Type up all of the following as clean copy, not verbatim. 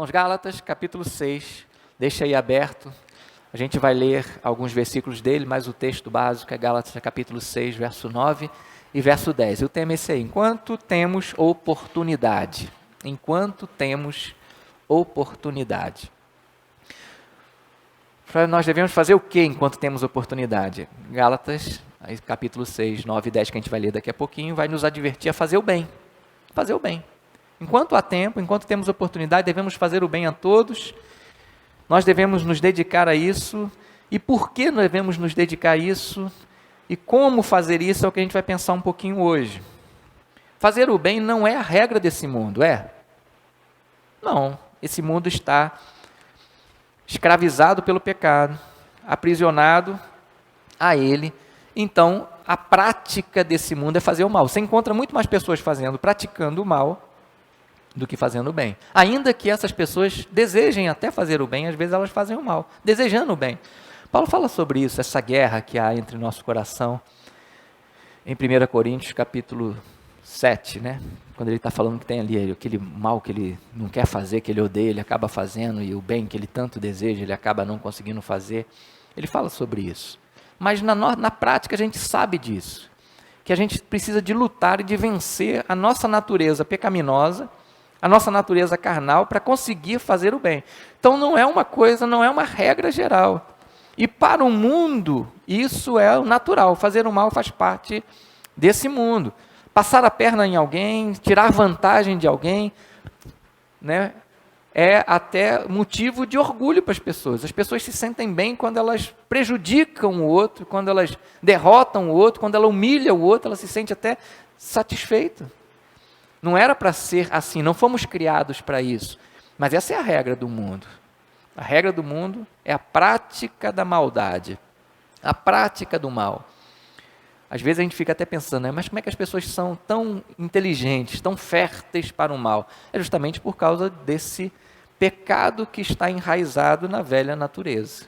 irmãos, Gálatas, capítulo 6, deixa aí aberto. A gente vai ler alguns versículos dele, mas o texto básico é Gálatas, capítulo 6, verso 9 e verso 10. O tema é esse aí: enquanto temos oportunidade. Enquanto temos oportunidade. Nós devemos fazer o que enquanto temos oportunidade? Gálatas, capítulo 6, 9 e 10, que a gente vai ler daqui a pouquinho, vai nos advertir a fazer o bem. Fazer o bem. Enquanto há tempo, enquanto temos oportunidade, devemos fazer o bem a todos. Nós devemos nos dedicar a isso. E por que nós devemos nos dedicar a isso? E como fazer isso é o que a gente vai pensar um pouquinho hoje. Fazer o bem não é a regra desse mundo, é? Não, esse mundo está escravizado pelo pecado, aprisionado a ele. Então, a prática desse mundo é fazer o mal. Você encontra muito mais pessoas praticando o mal, do que fazendo o bem. Ainda que essas pessoas desejem até fazer o bem, às vezes elas fazem o mal, desejando o bem. Paulo fala sobre isso, essa guerra que há entre nosso coração, em 1 Coríntios, capítulo 7, né? Quando ele está falando que tem ali aquele mal que ele não quer fazer, que ele odeia, ele acaba fazendo, e o bem que ele tanto deseja, ele acaba não conseguindo fazer. Ele fala sobre isso. Mas na prática a gente sabe disso, que a gente precisa de lutar e de vencer a nossa natureza pecaminosa, a nossa natureza carnal, para conseguir fazer o bem. Então não é uma coisa, não é uma regra geral. E para o mundo, isso é o natural. Fazer o mal faz parte desse mundo. Passar a perna em alguém, tirar vantagem de alguém, né, é até motivo de orgulho para as pessoas. As pessoas se sentem bem quando elas prejudicam o outro, quando elas derrotam o outro, quando ela humilha o outro, ela se sente até satisfeita. Não era para ser assim, não fomos criados para isso. Mas essa é a regra do mundo. A regra do mundo é a prática da maldade, a prática do mal. Às vezes a gente fica até pensando, né, mas como é que as pessoas são tão inteligentes, tão férteis para o mal? É justamente por causa desse pecado que está enraizado na velha natureza.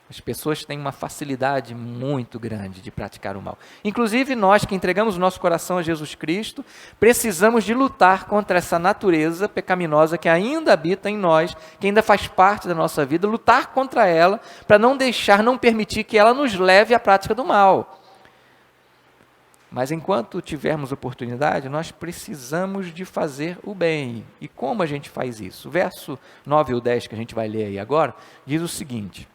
As pessoas têm uma facilidade muito grande de praticar o mal. Inclusive nós que entregamos o nosso coração a Jesus Cristo, precisamos de lutar contra essa natureza pecaminosa que ainda habita em nós, que ainda faz parte da nossa vida, lutar contra ela, para não permitir que ela nos leve à prática do mal. Mas enquanto tivermos oportunidade, nós precisamos de fazer o bem. E como a gente faz isso? O verso 9 e 10 que a gente vai ler aí agora, diz o seguinte: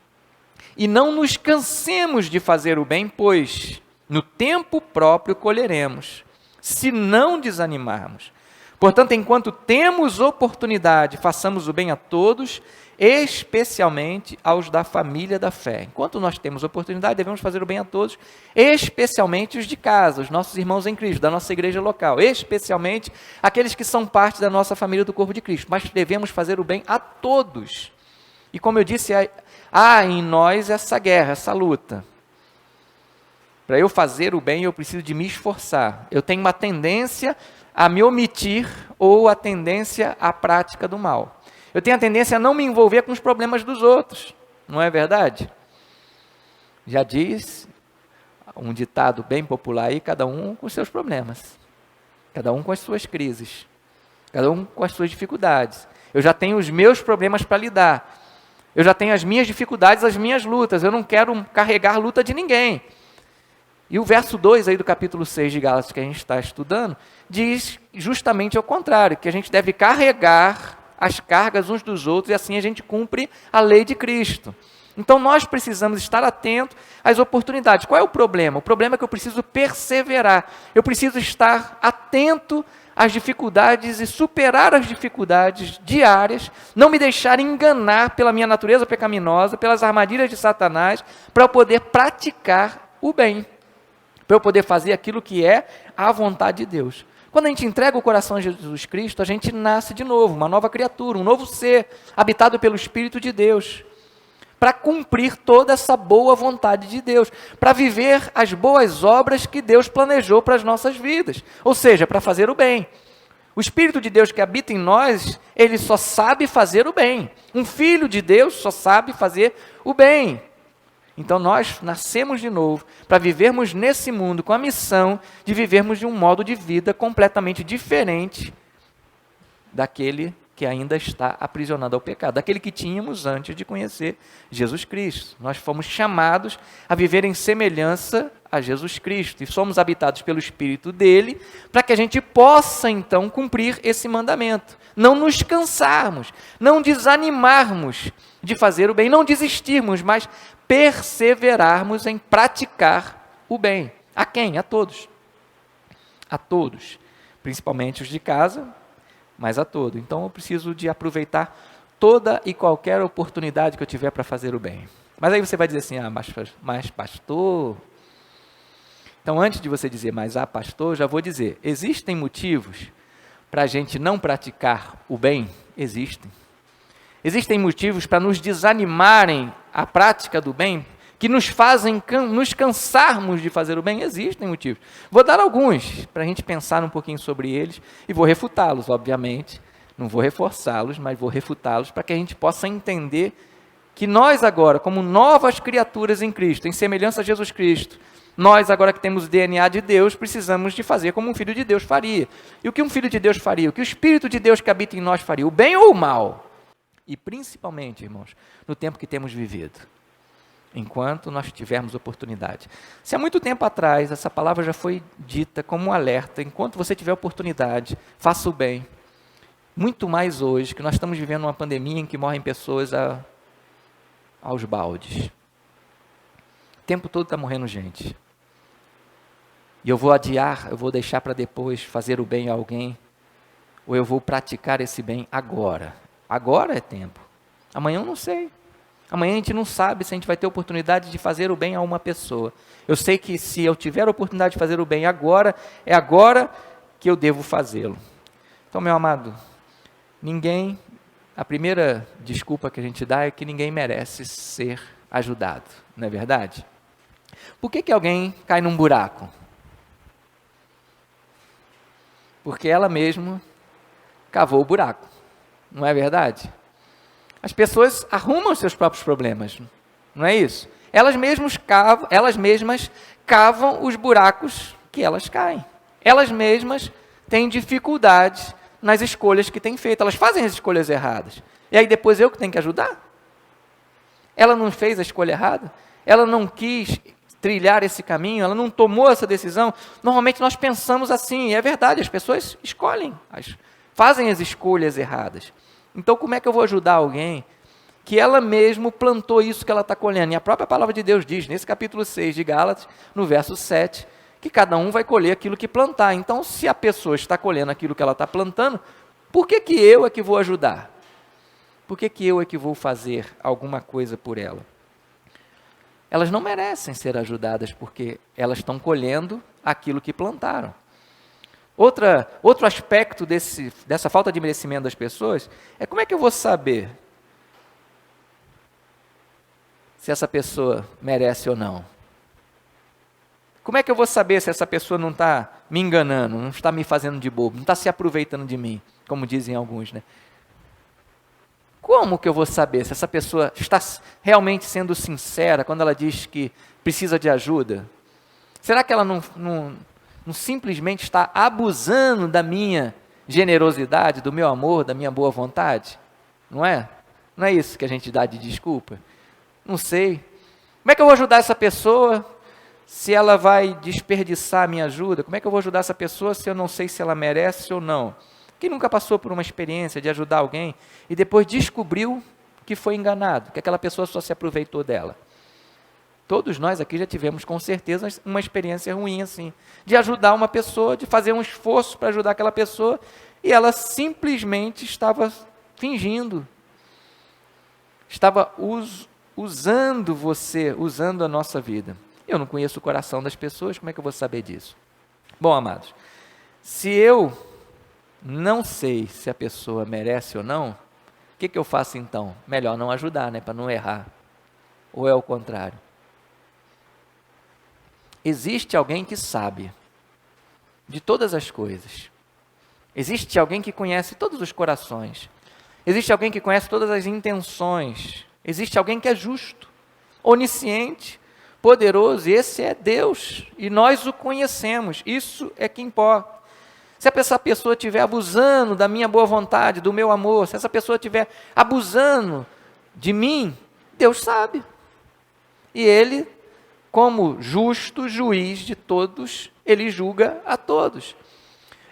e não nos cansemos de fazer o bem, pois no tempo próprio colheremos, se não desanimarmos. Portanto, enquanto temos oportunidade, façamos o bem a todos, especialmente aos da família da fé. Enquanto nós temos oportunidade, devemos fazer o bem a todos, especialmente os de casa, os nossos irmãos em Cristo, da nossa igreja local, especialmente aqueles que são parte da nossa família do corpo de Cristo. Mas devemos fazer o bem a todos. E como eu disse, há em nós essa guerra, essa luta. Para eu fazer o bem, eu preciso de me esforçar. Eu tenho uma tendência a me omitir ou a tendência à prática do mal. Eu tenho a tendência a não me envolver com os problemas dos outros. Não é verdade? Já diz um ditado bem popular aí, cada um com os seus problemas. Cada um com as suas crises. Cada um com as suas dificuldades. Eu já tenho os meus problemas para lidar. Eu já tenho as minhas dificuldades, as minhas lutas. Eu não quero carregar luta de ninguém. E o verso 2 aí do capítulo 6 de Gálatas que a gente está estudando, diz justamente ao contrário, que a gente deve carregar as cargas uns dos outros e assim a gente cumpre a lei de Cristo. Então nós precisamos estar atentos às oportunidades. Qual é o problema? O problema é que eu preciso perseverar. Eu preciso estar atento às dificuldades e superar as dificuldades diárias, não me deixar enganar pela minha natureza pecaminosa, pelas armadilhas de Satanás, para eu poder praticar o bem, para eu poder fazer aquilo que é a vontade de Deus. Quando a gente entrega o coração a Jesus Cristo, a gente nasce de novo, uma nova criatura, um novo ser, habitado pelo Espírito de Deus, para cumprir toda essa boa vontade de Deus, para viver as boas obras que Deus planejou para as nossas vidas, ou seja, para fazer o bem. O Espírito de Deus que habita em nós, ele só sabe fazer o bem. Um filho de Deus só sabe fazer o bem. Então nós nascemos de novo para vivermos nesse mundo com a missão de vivermos de um modo de vida completamente diferente daquele que ainda está aprisionado ao pecado, daquele que tínhamos antes de conhecer Jesus Cristo. Nós fomos chamados a viver em semelhança a Jesus Cristo, e somos habitados pelo Espírito dele, para que a gente possa, então, cumprir esse mandamento. Não nos cansarmos, não desanimarmos de fazer o bem, não desistirmos, mas perseverarmos em praticar o bem. A quem? A todos. A todos. Principalmente os de casa, mas a todos. Então eu preciso de aproveitar toda e qualquer oportunidade que eu tiver para fazer o bem. Mas aí você vai dizer assim, mas pastor... Então antes de você dizer, mas pastor, já vou dizer, existem motivos para a gente não praticar o bem? Existem. Existem motivos para nos desanimarem a prática do bem, que nos fazem nos cansarmos de fazer o bem? Existem motivos. Vou dar alguns, para a gente pensar um pouquinho sobre eles, e vou refutá-los, obviamente. Não vou reforçá-los, mas vou refutá-los, para que a gente possa entender que nós agora, como novas criaturas em Cristo, em semelhança a Jesus Cristo, nós agora que temos o DNA de Deus, precisamos de fazer como um filho de Deus faria. E o que um filho de Deus faria? O que o Espírito de Deus que habita em nós faria? O bem ou o mal? E principalmente, irmãos, no tempo que temos vivido, enquanto nós tivermos oportunidade. Se há muito tempo atrás essa palavra já foi dita como um alerta, enquanto você tiver oportunidade, faça o bem. Muito mais hoje, que nós estamos vivendo uma pandemia em que morrem pessoas aos baldes. O tempo todo está morrendo gente. E eu vou adiar, eu vou deixar para depois fazer o bem a alguém, ou eu vou praticar esse bem agora. Agora é tempo. Amanhã eu não sei. Amanhã a gente não sabe se a gente vai ter oportunidade de fazer o bem a uma pessoa. Eu sei que se eu tiver a oportunidade de fazer o bem agora, é agora que eu devo fazê-lo. Então, meu amado, a primeira desculpa que a gente dá é que ninguém merece ser ajudado, não é verdade? Por que alguém cai num buraco? Porque ela mesma cavou o buraco, não é verdade? As pessoas arrumam seus próprios problemas, não é isso? Elas mesmas cavam os buracos que elas caem. Elas mesmas têm dificuldades nas escolhas que têm feito. Elas fazem as escolhas erradas. E aí depois eu que tenho que ajudar? Ela não fez a escolha errada? Ela não quis trilhar esse caminho? Ela não tomou essa decisão? Normalmente nós pensamos assim, e é verdade, as pessoas escolhem, fazem as escolhas erradas. Então, como é que eu vou ajudar alguém que ela mesma plantou isso que ela está colhendo? E a própria palavra de Deus diz, nesse capítulo 6 de Gálatas, no verso 7, que cada um vai colher aquilo que plantar. Então, se a pessoa está colhendo aquilo que ela está plantando, por que eu é que vou ajudar? Por que eu é que vou fazer alguma coisa por ela? Elas não merecem ser ajudadas, porque elas estão colhendo aquilo que plantaram. Outro aspecto dessa falta de merecimento das pessoas é como é que eu vou saber se essa pessoa merece ou não? Como é que eu vou saber se essa pessoa não está me enganando, não está me fazendo de bobo, não está se aproveitando de mim, como dizem alguns, né? Como que eu vou saber se essa pessoa está realmente sendo sincera quando ela diz que precisa de ajuda? Será que ela não simplesmente está abusando da minha generosidade, do meu amor, da minha boa vontade? Não é? Não é isso que a gente dá de desculpa? Não sei. Como é que eu vou ajudar essa pessoa se ela vai desperdiçar a minha ajuda? Como é que eu vou ajudar essa pessoa se eu não sei se ela merece ou não? Quem nunca passou por uma experiência de ajudar alguém e depois descobriu que foi enganado, que aquela pessoa só se aproveitou dela? Todos nós aqui já tivemos, com certeza, uma experiência ruim assim, de ajudar uma pessoa, de fazer um esforço para ajudar aquela pessoa, e ela simplesmente estava fingindo, estava usando você, usando a nossa vida. Eu não conheço o coração das pessoas, como é que eu vou saber disso? Bom, amados, se eu não sei se a pessoa merece ou não, o que eu faço então? Melhor não ajudar, né, para não errar. Ou é o contrário? Existe alguém que sabe de todas as coisas. Existe alguém que conhece todos os corações. Existe alguém que conhece todas as intenções. Existe alguém que é justo, onisciente, poderoso, e esse é Deus, e nós o conhecemos. Isso é que importa. Se essa pessoa estiver abusando da minha boa vontade, do meu amor, se essa pessoa estiver abusando de mim, Deus sabe. E Ele, como justo juiz de todos, Ele julga a todos.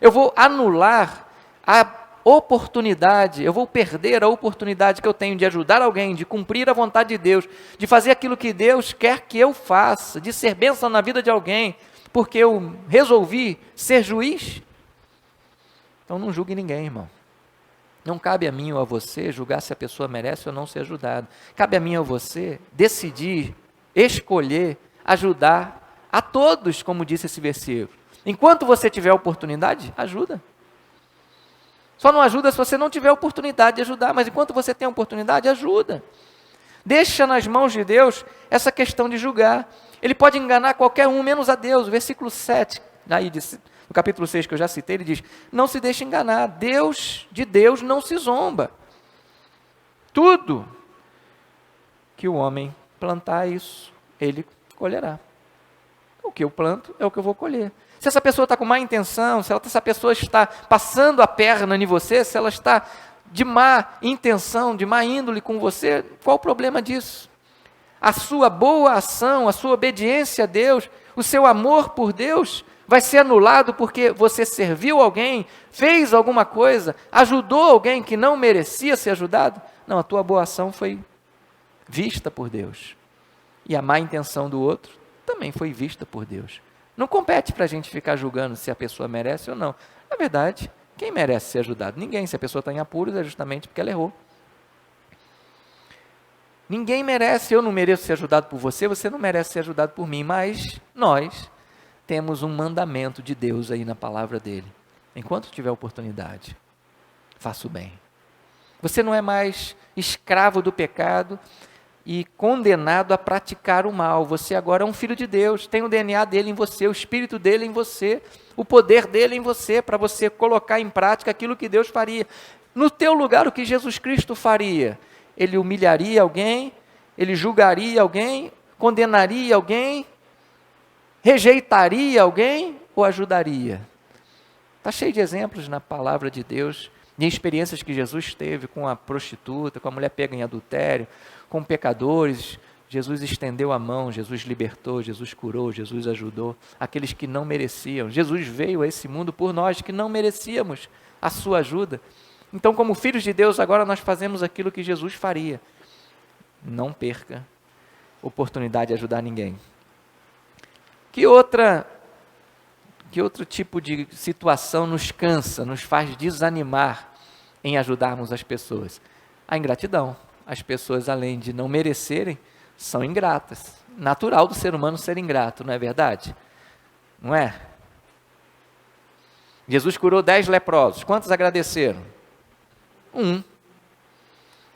Eu vou anular a oportunidade, eu vou perder a oportunidade que eu tenho de ajudar alguém, de cumprir a vontade de Deus, de fazer aquilo que Deus quer que eu faça, de ser bênção na vida de alguém, porque eu resolvi ser juiz? Então não julgue ninguém, irmão. Não cabe a mim ou a você julgar se a pessoa merece ou não ser ajudada. Cabe a mim ou a você decidir, escolher, ajudar a todos, como disse esse versículo. Enquanto você tiver oportunidade, ajuda. Só não ajuda se você não tiver oportunidade de ajudar, mas enquanto você tem a oportunidade, ajuda. Deixa nas mãos de Deus essa questão de julgar. Ele pode enganar qualquer um, menos a Deus. O versículo 7, no capítulo 6 que eu já citei, ele diz, não se deixe enganar, de Deus não se zomba. Tudo que o homem plantar, isso ele colherá. O que eu planto é o que eu vou colher. Se essa pessoa está com má intenção, se essa pessoa está passando a perna em você, se ela está de má intenção, de má índole com você, qual o problema disso? A sua boa ação, a sua obediência a Deus, o seu amor por Deus, vai ser anulado porque você serviu alguém, fez alguma coisa, ajudou alguém que não merecia ser ajudado? Não, a tua boa ação foi vista por Deus. E a má intenção do outro também foi vista por Deus. Não compete para a gente ficar julgando se a pessoa merece ou não. Na verdade, quem merece ser ajudado? Ninguém. Se a pessoa está em apuros, é justamente porque ela errou. Ninguém merece, eu não mereço ser ajudado por você, você não merece ser ajudado por mim, mas nós temos um mandamento de Deus aí na palavra dele. Enquanto tiver oportunidade, faça o bem. Você não é mais escravo do pecado e condenado a praticar o mal. Você agora é um filho de Deus, tem o DNA dele em você, o Espírito dele em você, o poder dele em você, para você colocar em prática aquilo que Deus faria. No teu lugar, o que Jesus Cristo faria? Ele humilharia alguém, ele julgaria alguém, condenaria alguém, rejeitaria alguém ou ajudaria? Está cheio de exemplos na palavra de Deus, de experiências que Jesus teve com a prostituta, com a mulher pega em adultério, com pecadores. Jesus estendeu a mão, Jesus libertou, Jesus curou, Jesus ajudou aqueles que não mereciam. Jesus veio a esse mundo por nós que não merecíamos a sua ajuda. Então, como filhos de Deus, agora nós fazemos aquilo que Jesus faria. Não perca oportunidade de ajudar ninguém. Que outro tipo de situação nos cansa, nos faz desanimar em ajudarmos as pessoas? A ingratidão. As pessoas, além de não merecerem, são ingratas. Natural do ser humano ser ingrato, não é verdade? Não é? Jesus curou 10 leprosos. Quantos agradeceram? 1.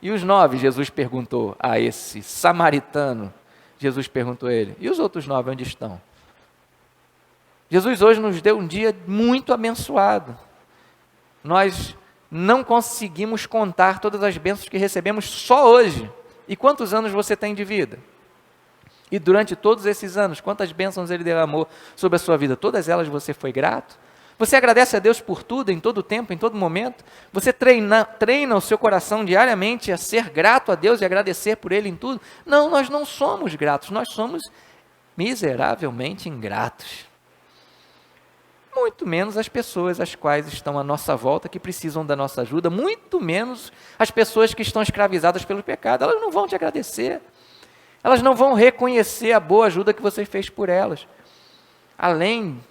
E os 9, Jesus perguntou a esse samaritano, Jesus perguntou a ele, e os outros 9 onde estão? Jesus hoje nos deu um dia muito abençoado. Nós não conseguimos contar todas as bênçãos que recebemos só hoje. E quantos anos você tem de vida? E durante todos esses anos, quantas bênçãos Ele derramou sobre a sua vida? Todas elas você foi grato? Você agradece a Deus por tudo, em todo tempo, em todo momento? Você treina o seu coração diariamente a ser grato a Deus e agradecer por Ele em tudo? Não, nós não somos gratos, nós somos miseravelmente ingratos. Muito menos as pessoas as quais estão à nossa volta, que precisam da nossa ajuda, muito menos as pessoas que estão escravizadas pelo pecado. Elas não vão te agradecer, elas não vão reconhecer a boa ajuda que você fez por elas. Além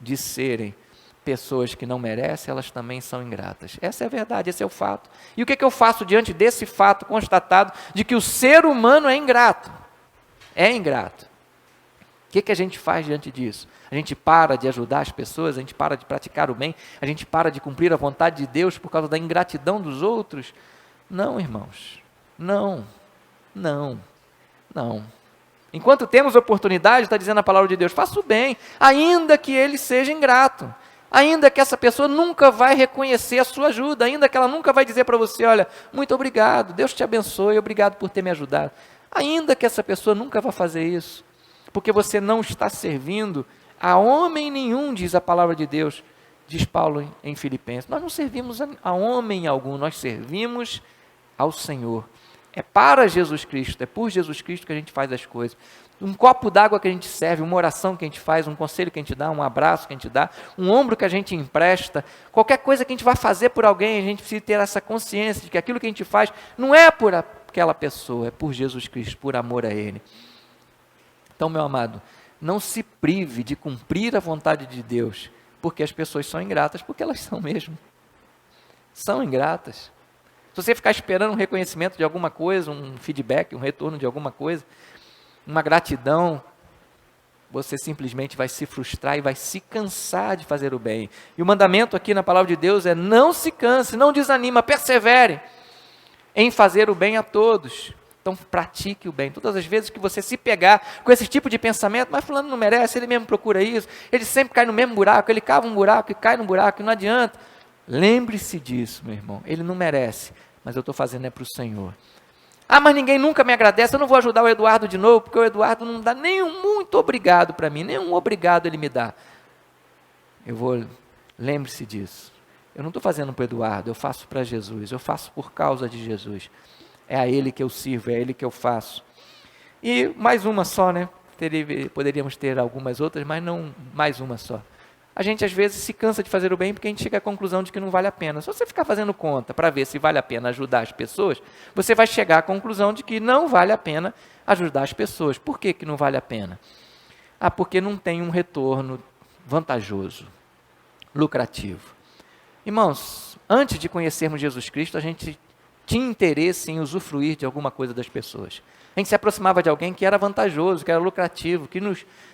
de serem pessoas que não merecem, elas também são ingratas. Essa é a verdade, esse é o fato. E o que eu faço diante desse fato constatado de que o ser humano é ingrato? É ingrato. O que a gente faz diante disso? A gente para de ajudar as pessoas, a gente para de praticar o bem, a gente para de cumprir a vontade de Deus por causa da ingratidão dos outros? Não, irmãos, não. Enquanto temos oportunidade, está dizendo a palavra de Deus, faça o bem, ainda que ele seja ingrato, ainda que essa pessoa nunca vai reconhecer a sua ajuda, ainda que ela nunca vai dizer para você, olha, muito obrigado, Deus te abençoe, obrigado por ter me ajudado. Ainda que essa pessoa nunca vai fazer isso, porque você não está servindo a homem nenhum, diz a palavra de Deus, Diz Paulo em Filipenses, nós não servimos a homem algum, nós servimos ao Senhor. É para Jesus Cristo, é por Jesus Cristo que a gente faz as coisas. Um copo d'água que a gente serve, uma oração que a gente faz, um conselho que a gente dá, um abraço que a gente dá, um ombro que a gente empresta, qualquer coisa que a gente vai fazer por alguém, a gente precisa ter essa consciência de que aquilo que a gente faz não é por aquela pessoa, é por Jesus Cristo, por amor a Ele. Então, meu amado, não se prive de cumprir a vontade de Deus, porque as pessoas são ingratas, porque elas são mesmo. São ingratas. Se você ficar esperando um reconhecimento de alguma coisa, um feedback, um retorno de alguma coisa, uma gratidão, você simplesmente vai se frustrar e vai se cansar de fazer o bem. E o mandamento aqui na palavra de Deus é: não se canse, não desanima, persevere em fazer o bem a todos. Então pratique o bem. Todas as vezes que você se pegar com esse tipo de pensamento, mas fulano não merece, ele mesmo procura isso, ele sempre cai no mesmo buraco, ele cava um buraco e cai no buraco e não adianta. Lembre-se disso, meu irmão, ele não merece, mas eu estou fazendo é para o Senhor. Ah, mas ninguém nunca me agradece, eu não vou ajudar o Eduardo de novo, porque o Eduardo não dá nenhum muito obrigado para mim, nenhum obrigado ele me dá. Lembre-se disso. Eu não estou fazendo para o Eduardo, eu faço para Jesus, eu faço por causa de Jesus. É a Ele que eu sirvo, é a Ele que eu faço. E mais uma só, né? Poderíamos ter algumas outras, mas não mais uma só. A gente às vezes se cansa de fazer o bem porque a gente chega à conclusão de que não vale a pena. Se você ficar fazendo conta para ver se vale a pena ajudar as pessoas, você vai chegar à conclusão de que não vale a pena ajudar as pessoas. Por que que não vale a pena? Ah, porque não tem um retorno vantajoso, lucrativo. Irmãos, antes de conhecermos Jesus Cristo, a gente tinha interesse em usufruir de alguma coisa das pessoas. A gente se aproximava de alguém que era vantajoso, que era lucrativo, que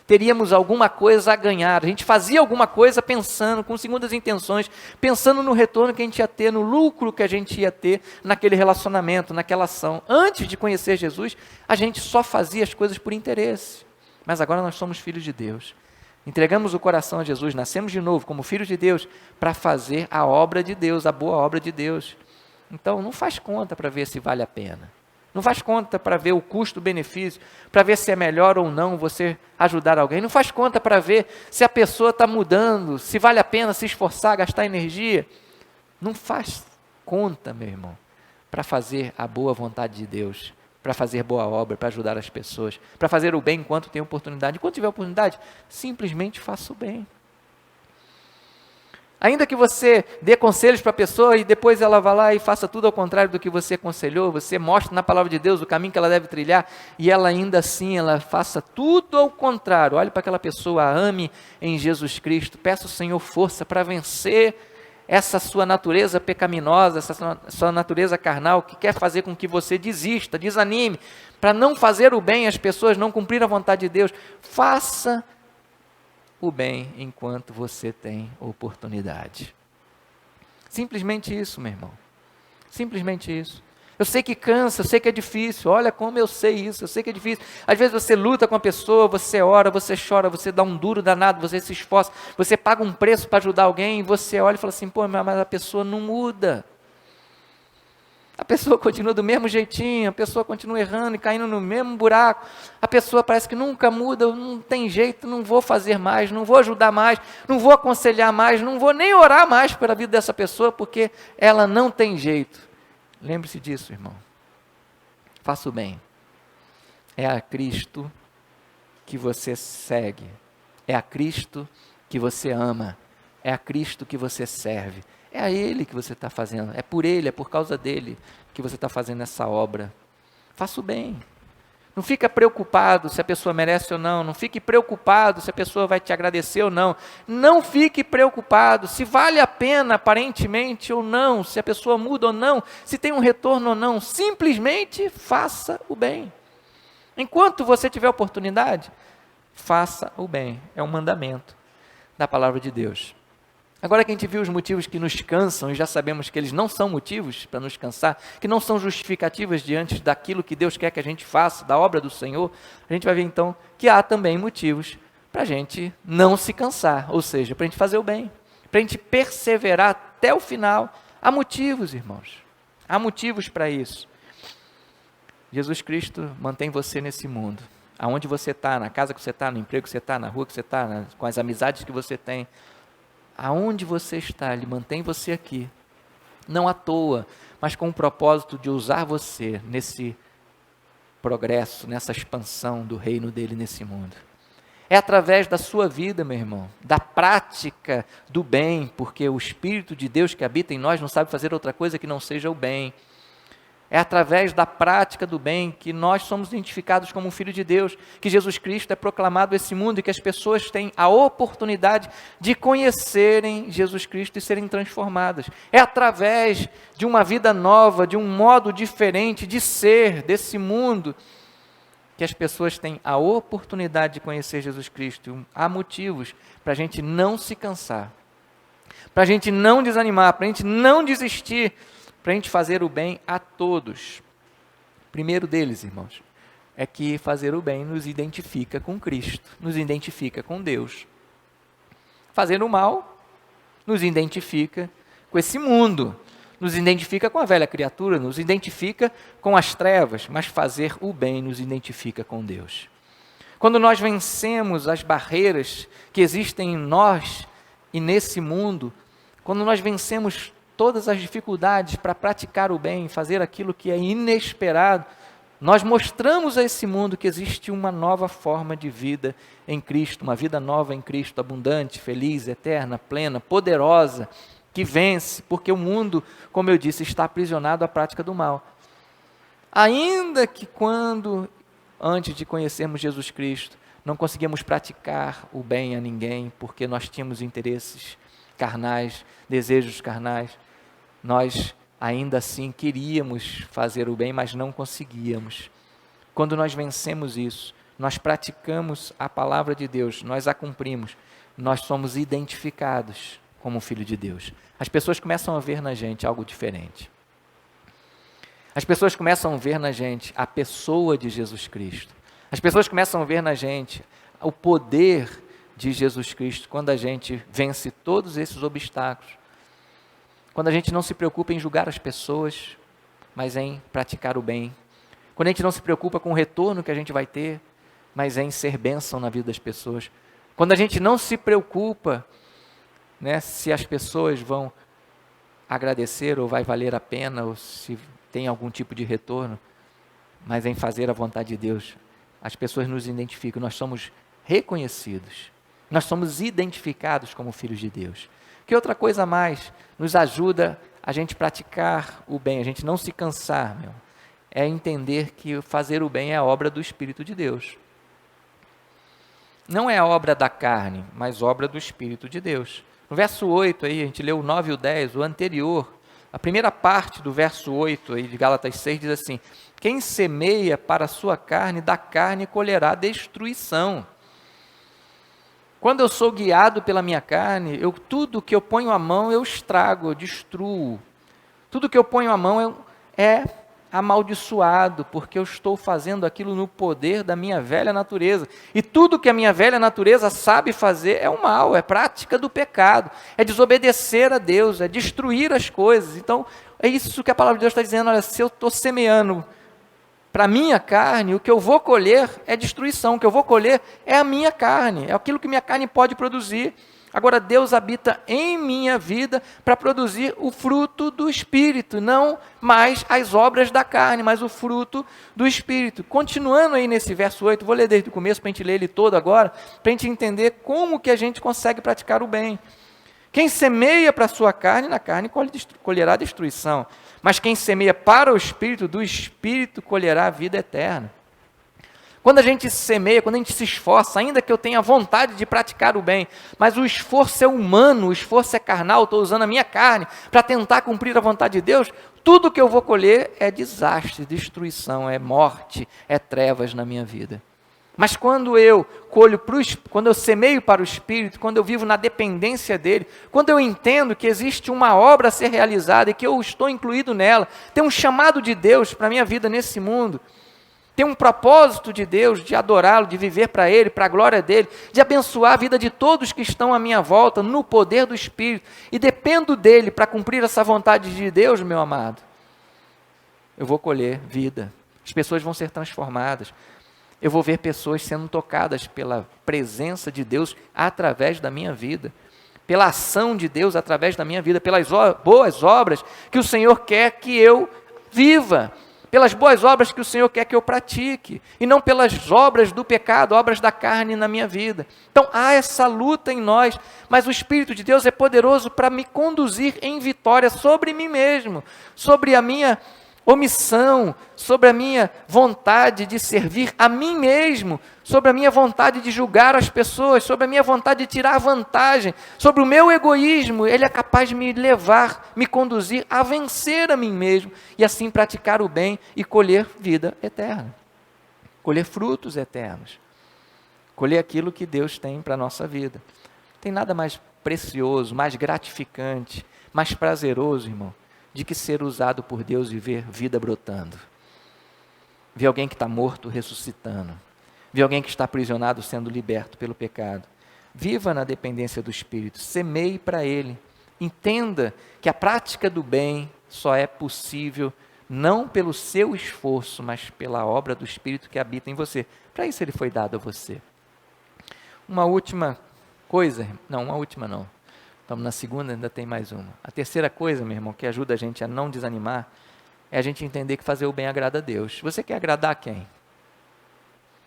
teríamos alguma coisa a ganhar. A gente fazia alguma coisa pensando, com segundas intenções, pensando no retorno que a gente ia ter, no lucro que a gente ia ter naquele relacionamento, naquela ação. Antes de conhecer Jesus, a gente só fazia as coisas por interesse. Mas agora nós somos filhos de Deus. Entregamos o coração a Jesus, nascemos de novo como filhos de Deus para fazer a obra de Deus, a boa obra de Deus. Então, não faz conta para ver se vale a pena. Não faz conta para ver o custo-benefício, para ver se é melhor ou não você ajudar alguém. Não faz conta para ver se a pessoa está mudando, se vale a pena se esforçar, gastar energia. Não faz conta, meu irmão, para fazer a boa vontade de Deus, para fazer boa obra, para ajudar as pessoas, para fazer o bem enquanto tem oportunidade. Enquanto tiver oportunidade, simplesmente faça o bem. Ainda que você dê conselhos para a pessoa e depois ela vá lá e faça tudo ao contrário do que você aconselhou, você mostra na palavra de Deus o caminho que ela deve trilhar e ela ainda assim, ela faça tudo ao contrário. Olhe para aquela pessoa, ame em Jesus Cristo, peça ao Senhor força para vencer essa sua natureza pecaminosa, essa sua natureza carnal que quer fazer com que você desista, desanime, para não fazer o bem às pessoas, não cumprir a vontade de Deus. Faça o bem enquanto você tem oportunidade. Simplesmente isso, meu irmão. Simplesmente isso. Eu sei que cansa, eu sei que é difícil. Olha como eu sei isso, eu sei que é difícil. Às vezes você luta com a pessoa, você ora, você chora, você dá um duro danado, você se esforça, você paga um preço para ajudar alguém e você olha e fala assim, pô, mas a pessoa não muda. A pessoa continua do mesmo jeitinho, a pessoa continua errando e caindo no mesmo buraco, a pessoa parece que nunca muda, não tem jeito, não vou fazer mais, não vou ajudar mais, não vou aconselhar mais, não vou nem orar mais pela vida dessa pessoa, porque ela não tem jeito. Lembre-se disso, irmão. Faça o bem. É a Cristo que você segue, é a Cristo que você ama, é a Cristo que você serve. É a Ele que você está fazendo, é por Ele, é por causa dEle que você está fazendo essa obra. Faça o bem. Não fica preocupado se a pessoa merece ou não, não fique preocupado se a pessoa vai te agradecer ou não. Não fique preocupado se vale a pena aparentemente ou não, se a pessoa muda ou não, se tem um retorno ou não. Simplesmente faça o bem. Enquanto você tiver oportunidade, faça o bem. É um mandamento da palavra de Deus. Agora que a gente viu os motivos que nos cansam, e já sabemos que eles não são motivos para nos cansar, que não são justificativas diante daquilo que Deus quer que a gente faça, da obra do Senhor, a gente vai ver então que há também motivos para a gente não se cansar, ou seja, para a gente fazer o bem, para a gente perseverar até o final. Há motivos, irmãos, há motivos para isso. Jesus Cristo mantém você nesse mundo, aonde você está, na casa que você está, no emprego que você está, na rua que você está, com as amizades que você tem. aonde você está, Ele mantém você aqui, não à toa, mas com o propósito de usar você nesse progresso, nessa expansão do reino dele nesse mundo. É através da sua vida, meu irmão, da prática do bem, porque o Espírito de Deus que habita em nós não sabe fazer outra coisa que não seja o bem. É através da prática do bem que nós somos identificados como um filho de Deus, que Jesus Cristo é proclamado a esse mundo e que as pessoas têm a oportunidade de conhecerem Jesus Cristo e serem transformadas. É através de uma vida nova, de um modo diferente de ser desse mundo, que as pessoas têm a oportunidade de conhecer Jesus Cristo. Há motivos para a gente não se cansar, para a gente não desanimar, para a gente não desistir, para a gente fazer o bem a todos. O primeiro deles, irmãos, é que fazer o bem nos identifica com Cristo, nos identifica com Deus. Fazer o mal nos identifica com esse mundo, nos identifica com a velha criatura, nos identifica com as trevas, mas fazer o bem nos identifica com Deus. Quando nós vencemos as barreiras que existem em nós e nesse mundo, quando nós vencemos todas as dificuldades para praticar o bem, fazer aquilo que é inesperado, nós mostramos a esse mundo que existe uma nova forma de vida em Cristo, uma vida nova em Cristo, abundante, feliz, eterna, plena, poderosa, que vence, porque o mundo, como eu disse, está aprisionado à prática do mal. Ainda que antes de conhecermos Jesus Cristo, não conseguíamos praticar o bem a ninguém, porque nós tínhamos interesses carnais, desejos carnais, nós ainda assim queríamos fazer o bem, mas não conseguíamos. Quando nós vencemos isso, nós praticamos a palavra de Deus, nós a cumprimos, nós somos identificados como filho de Deus. As pessoas começam a ver na gente algo diferente. As pessoas começam a ver na gente a pessoa de Jesus Cristo. As pessoas começam a ver na gente o poder de Jesus Cristo quando a gente vence todos esses obstáculos. Quando a gente não se preocupa em julgar as pessoas, mas em praticar o bem. Quando a gente não se preocupa com o retorno que a gente vai ter, mas em ser bênção na vida das pessoas. Quando a gente não se preocupa, se as pessoas vão agradecer ou vai valer a pena, ou se tem algum tipo de retorno, mas em fazer a vontade de Deus. As pessoas nos identificam, nós somos reconhecidos, nós somos identificados como filhos de Deus. Que outra coisa mais nos ajuda a gente praticar o bem, a gente não se cansar, é entender que fazer o bem é a obra do Espírito de Deus. Não é a obra da carne, mas obra do Espírito de Deus. No verso 8, aí, a gente leu o 9 e o 10, o anterior, a primeira parte do verso 8 aí, de Gálatas 6 diz assim: quem semeia para a sua carne, da carne colherá destruição. Quando eu sou guiado pela minha carne, tudo que eu ponho a mão eu estrago, eu destruo. Tudo que eu ponho a mão é amaldiçoado, porque eu estou fazendo aquilo no poder da minha velha natureza. E tudo que a minha velha natureza sabe fazer é o mal, é prática do pecado, é desobedecer a Deus, é destruir as coisas. Então, é isso que a palavra de Deus está dizendo. Olha, se eu estou semeando para a minha carne, o que eu vou colher é destruição, o que eu vou colher é a minha carne, é aquilo que minha carne pode produzir. Agora, Deus habita em minha vida para produzir o fruto do Espírito, não mais as obras da carne, mas o fruto do Espírito. Continuando aí nesse verso 8, vou ler desde o começo para a gente ler ele todo agora, para a gente entender como que a gente consegue praticar o bem. Quem semeia para a sua carne, na carne colherá destruição, mas quem semeia para o Espírito, do Espírito colherá a vida eterna. Quando a gente semeia, quando a gente se esforça, ainda que eu tenha vontade de praticar o bem, mas o esforço é humano, o esforço é carnal, estou usando a minha carne para tentar cumprir a vontade de Deus, tudo que eu vou colher é desastre, destruição, é morte, é trevas na minha vida. Mas quando eu quando eu semeio para o Espírito, quando eu vivo na dependência dEle, quando eu entendo que existe uma obra a ser realizada e que eu estou incluído nela, tem um chamado de Deus para a minha vida nesse mundo, tem um propósito de Deus de adorá-lo, de viver para Ele, para a glória dEle, de abençoar a vida de todos que estão à minha volta, no poder do Espírito, e dependo dEle para cumprir essa vontade de Deus, meu amado, eu vou colher vida, as pessoas vão ser transformadas, eu vou ver pessoas sendo tocadas pela presença de Deus através da minha vida, pela ação de Deus através da minha vida, pelas boas obras que o Senhor quer que eu viva, pelas boas obras que o Senhor quer que eu pratique, e não pelas obras do pecado, obras da carne na minha vida. Então há essa luta em nós, mas o Espírito de Deus é poderoso para me conduzir em vitória sobre mim mesmo, sobre a minha omissão, sobre a minha vontade de servir a mim mesmo, sobre a minha vontade de julgar as pessoas, sobre a minha vontade de tirar vantagem, sobre o meu egoísmo. Ele é capaz de me levar, me conduzir a vencer a mim mesmo e assim praticar o bem e colher vida eterna, colher frutos eternos, colher aquilo que Deus tem para a nossa vida. Não tem nada mais precioso, mais gratificante, mais prazeroso, irmão, de que ser usado por Deus e ver vida brotando. Ver alguém que está morto ressuscitando. Ver alguém que está aprisionado sendo liberto pelo pecado. Viva na dependência do Espírito. Semeie para Ele. Entenda que a prática do bem só é possível não pelo seu esforço, mas pela obra do Espírito que habita em você. Para isso Ele foi dado a você. Uma última coisa, estamos na segunda, ainda tem mais uma. A terceira coisa, meu irmão, que ajuda a gente a não desanimar, é a gente entender que fazer o bem agrada a Deus. Você quer agradar a quem?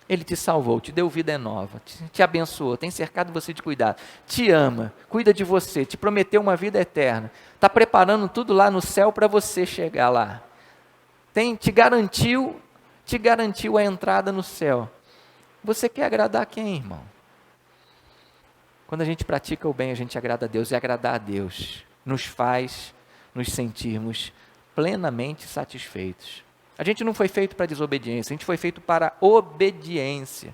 Ele te salvou, te deu vida nova, te abençoou, tem cercado você de cuidado, te ama, cuida de você, te prometeu uma vida eterna, está preparando tudo lá no céu para você chegar lá. Te garantiu a entrada no céu. Você quer agradar a quem, irmão? Quando a gente pratica o bem, a gente agrada a Deus, e agradar a Deus nos faz nos sentirmos plenamente satisfeitos. A gente não foi feito para desobediência, a gente foi feito para obediência.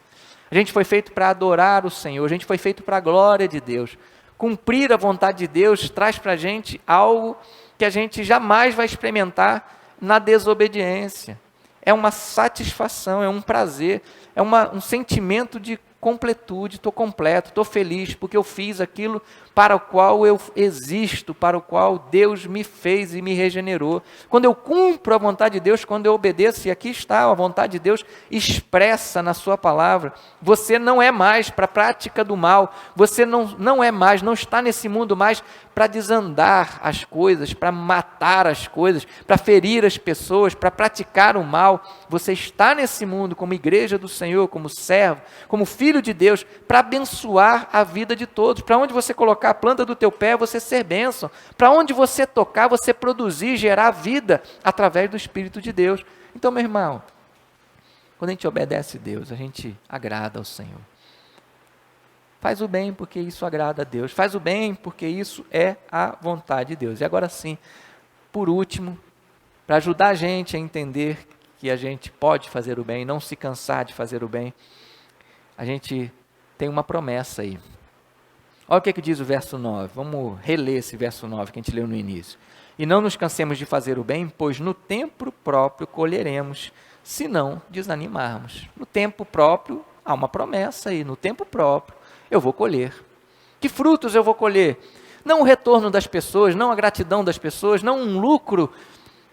A gente foi feito para adorar o Senhor, a gente foi feito para a glória de Deus. Cumprir a vontade de Deus traz para a gente algo que a gente jamais vai experimentar na desobediência. É uma satisfação, é um prazer, é um sentimento de completude, estou completo, estou feliz, porque eu fiz aquilo para o qual eu existo, para o qual Deus me fez e me regenerou. Quando eu cumpro a vontade de Deus, quando eu obedeço, e aqui está a vontade de Deus expressa na sua palavra, você não é mais para a prática do mal, você não é mais, não está nesse mundo mais para desandar as coisas, para matar as coisas, para ferir as pessoas, para praticar o mal. Você está nesse mundo como igreja do Senhor, como servo, como filho de Deus, para abençoar a vida de todos. Para onde você colocar a planta do teu pé, você ser bênção. Para onde você tocar, você produzir, gerar vida através do Espírito de Deus. Então, meu irmão, quando a gente obedece a Deus, a gente agrada ao Senhor. Faz o bem porque isso agrada a Deus. Faz o bem porque isso é a vontade de Deus. E agora sim, por último, para ajudar a gente a entender que a gente pode fazer o bem, não se cansar de fazer o bem, a gente tem uma promessa aí. Olha o que diz o verso 9. Vamos reler esse verso 9 que a gente leu no início. E não nos cansemos de fazer o bem, pois no tempo próprio colheremos, se não desanimarmos. No tempo próprio, há uma promessa aí, no tempo próprio eu vou colher. Que frutos eu vou colher? Não o retorno das pessoas, não a gratidão das pessoas, não um lucro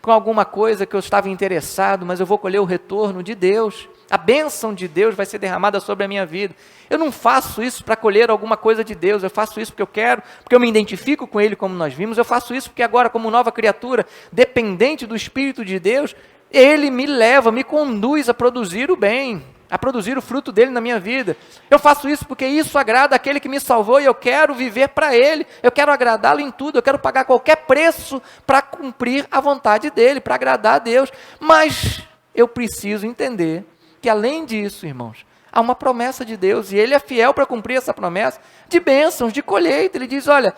com alguma coisa que eu estava interessado, mas eu vou colher o retorno de Deus. A bênção de Deus vai ser derramada sobre a minha vida. Eu não faço isso para colher alguma coisa de Deus, eu faço isso porque eu quero, porque eu me identifico com Ele, como nós vimos, eu faço isso porque agora, como nova criatura, dependente do Espírito de Deus, Ele me leva, me conduz a produzir o bem, a produzir o fruto dele na minha vida. Eu faço isso porque isso agrada aquele que me salvou e eu quero viver para Ele, eu quero agradá-lo em tudo, eu quero pagar qualquer preço para cumprir a vontade dEle, para agradar a Deus. Mas eu preciso entender que além disso, irmãos, há uma promessa de Deus e Ele é fiel para cumprir essa promessa de bênçãos, de colheita. Ele diz, olha,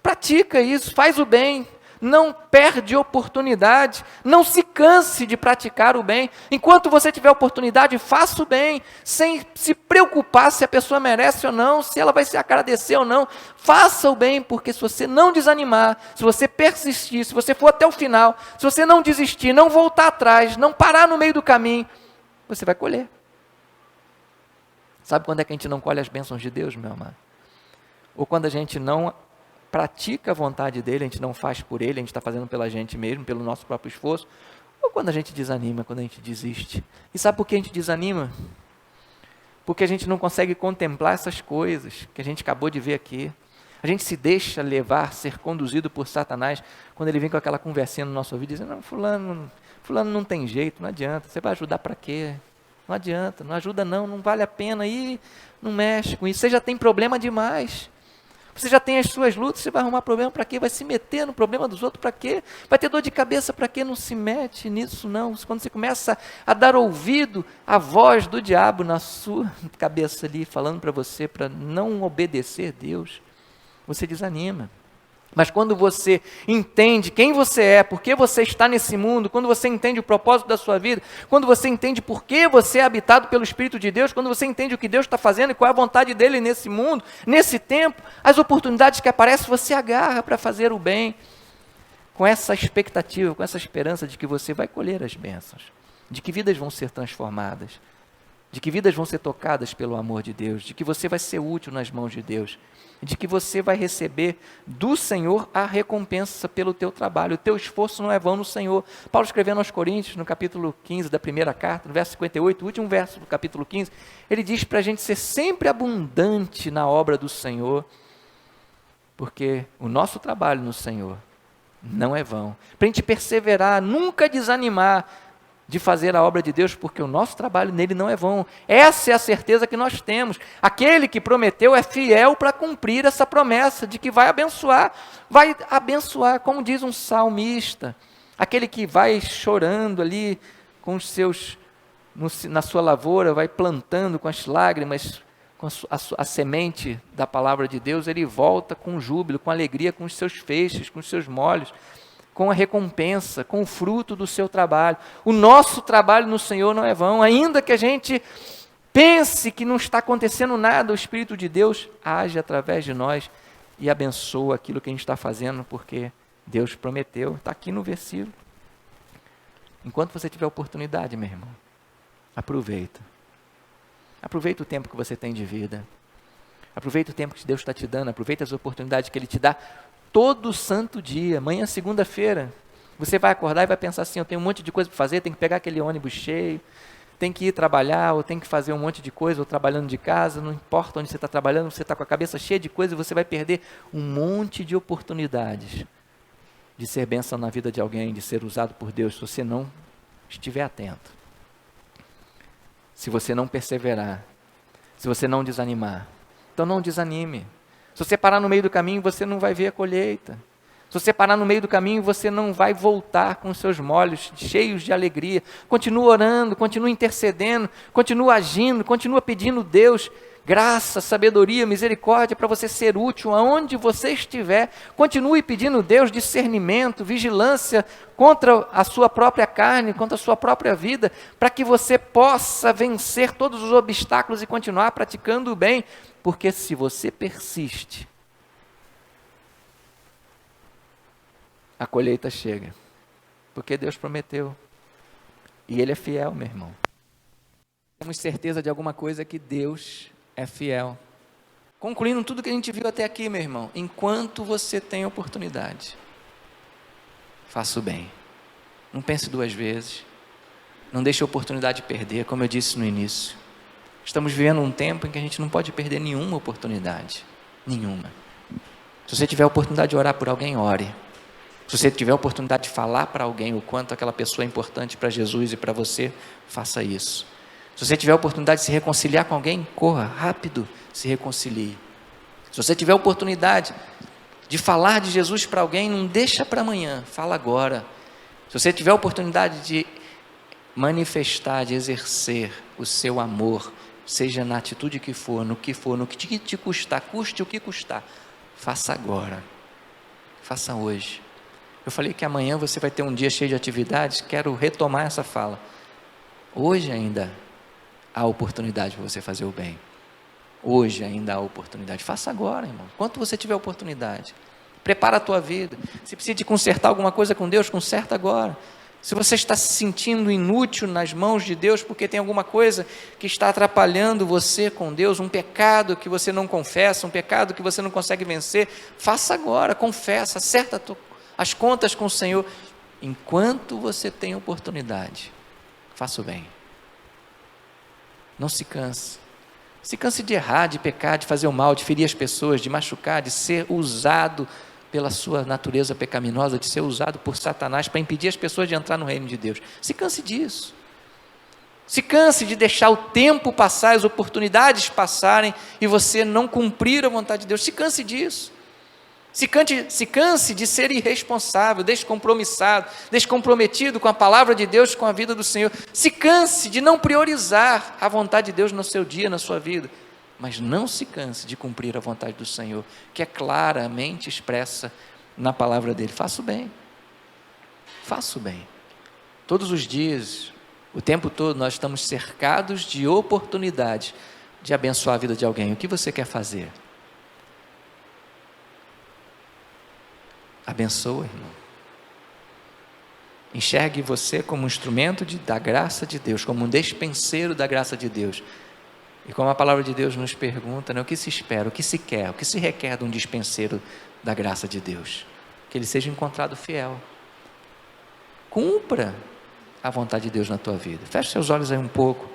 pratica isso, faz o bem, não perde oportunidade, não se canse de praticar o bem. Enquanto você tiver oportunidade, faça o bem, sem se preocupar se a pessoa merece ou não, se ela vai se agradecer ou não. Faça o bem, porque se você não desanimar, se você persistir, se você for até o final, se você não desistir, não voltar atrás, não parar no meio do caminho, você vai colher. Sabe quando é que a gente não colhe as bênçãos de Deus, meu amado? Ou quando a gente não pratica a vontade dEle, a gente não faz por Ele, a gente está fazendo pela gente mesmo, pelo nosso próprio esforço, ou quando a gente desanima, quando a gente desiste. E sabe por que a gente desanima? Porque a gente não consegue contemplar essas coisas que a gente acabou de ver aqui. A gente se deixa levar, ser conduzido por Satanás, quando ele vem com aquela conversinha no nosso ouvido, dizendo, não, fulano não tem jeito, não adianta, você vai ajudar para quê? Não adianta, não ajuda não vale a pena, aí não mexe com isso, você já tem problema demais. Você já tem as suas lutas, você vai arrumar problema para quê? Vai se meter no problema dos outros para quê? Vai ter dor de cabeça para quê? Não se mete nisso não. Quando você começa a dar ouvido à voz do diabo na sua cabeça ali, falando para você, para não obedecer Deus, você desanima. Mas quando você entende quem você é, por que você está nesse mundo, quando você entende o propósito da sua vida, quando você entende por que você é habitado pelo Espírito de Deus, quando você entende o que Deus está fazendo e qual é a vontade dEle nesse mundo, nesse tempo, as oportunidades que aparecem, você agarra para fazer o bem, com essa expectativa, com essa esperança de que você vai colher as bênçãos, de que vidas vão ser transformadas, de que vidas vão ser tocadas pelo amor de Deus, de que você vai ser útil nas mãos de Deus, de que você vai receber do Senhor a recompensa pelo teu trabalho. O teu esforço não é vão no Senhor. Paulo escrevendo aos Coríntios, no capítulo 15 da primeira carta, no verso 58, o último verso do capítulo 15, ele diz para a gente ser sempre abundante na obra do Senhor, porque o nosso trabalho no Senhor não é vão. Para a gente perseverar, nunca desanimar de fazer a obra de Deus, porque o nosso trabalho nele não é vão. Essa é a certeza que nós temos. Aquele que prometeu é fiel para cumprir essa promessa de que vai abençoar, como diz um salmista, aquele que vai chorando ali com os seus, na sua lavoura, vai plantando com as lágrimas, com a semente da palavra de Deus, ele volta com júbilo, com alegria, com os seus feixes, com os seus molhos, com a recompensa, com o fruto do seu trabalho. O nosso trabalho no Senhor não é vão, ainda que a gente pense que não está acontecendo nada, o Espírito de Deus age através de nós e abençoa aquilo que a gente está fazendo, porque Deus prometeu, está aqui no versículo. Enquanto você tiver oportunidade, meu irmão, aproveita. Aproveita o tempo que você tem de vida, aproveita o tempo que Deus está te dando, aproveita as oportunidades que Ele te dá, todo santo dia. Amanhã, segunda-feira, você vai acordar e vai pensar assim, eu tenho um monte de coisa para fazer, tenho que pegar aquele ônibus cheio, tem que ir trabalhar, ou tem que fazer um monte de coisa, ou trabalhando de casa, não importa onde você está trabalhando, você está com a cabeça cheia de coisa, e você vai perder um monte de oportunidades de ser bênção na vida de alguém, de ser usado por Deus, se você não estiver atento. Se você não perseverar, se você não desanimar. Então não desanime. Se você parar no meio do caminho, você não vai ver a colheita. Se você parar no meio do caminho, você não vai voltar com os seus molhos cheios de alegria. Continua orando, continua intercedendo, continua agindo, continua pedindo Deus graça, sabedoria, misericórdia para você ser útil aonde você estiver. Continue pedindo Deus discernimento, vigilância contra a sua própria carne, contra a sua própria vida, para que você possa vencer todos os obstáculos e continuar praticando o bem. Porque se você persiste, a colheita chega. Porque Deus prometeu. E Ele é fiel, meu irmão. Temos certeza de alguma coisa, que Deus é fiel. Concluindo tudo que a gente viu até aqui, meu irmão, enquanto você tem oportunidade, faça o bem. Não pense duas vezes. Não deixe a oportunidade perder, como eu disse no início. Estamos vivendo um tempo em que a gente não pode perder nenhuma oportunidade. Nenhuma. Se você tiver a oportunidade de orar por alguém, ore. Se você tiver a oportunidade de falar para alguém o quanto aquela pessoa é importante para Jesus e para você, faça isso. Se você tiver a oportunidade de se reconciliar com alguém, corra, rápido, se reconcilie. Se você tiver a oportunidade de falar de Jesus para alguém, não deixa para amanhã, fala agora. Se você tiver a oportunidade de manifestar, de exercer o seu amor, seja na atitude que for, no que te custar, custe o que custar, faça agora, faça hoje. Eu falei que amanhã você vai ter um dia cheio de atividades, quero retomar essa fala. Hoje ainda há oportunidade para você fazer o bem. Hoje ainda há oportunidade. Faça agora, irmão. Enquanto você tiver oportunidade, prepara a tua vida. Se precisa de consertar alguma coisa com Deus, conserta agora. Se você está se sentindo inútil nas mãos de Deus, porque tem alguma coisa que está atrapalhando você com Deus, um pecado que você não confessa, um pecado que você não consegue vencer, faça agora, confessa, acerta as contas com o Senhor. Enquanto você tem oportunidade, faça o bem. Não se canse, Se canse de errar, de pecar, de fazer o mal, de ferir as pessoas, de machucar, de ser usado pela sua natureza pecaminosa, de ser usado por Satanás para impedir as pessoas de entrar no reino de Deus. Se canse disso. Se canse de deixar o tempo passar, as oportunidades passarem e você não cumprir a vontade de Deus. Se canse disso. Se canse de ser irresponsável, descomprometido com a palavra de Deus, com a vida do Senhor. Se canse de não priorizar a vontade de Deus no seu dia, na sua vida. Mas não se canse de cumprir a vontade do Senhor, que é claramente expressa na palavra dele. Faça o bem. Faça o bem. Todos os dias, o tempo todo, nós estamos cercados de oportunidades de abençoar a vida de alguém. O que você quer fazer? Abençoa, irmão. Enxergue você como um instrumento da graça de Deus, como um despenseiro da graça de Deus. E como a palavra de Deus nos pergunta, né, o que se espera, o que se quer, o que se requer de um dispenseiro da graça de Deus? Que ele seja encontrado fiel. Cumpra a vontade de Deus na tua vida. Feche seus olhos aí um pouco.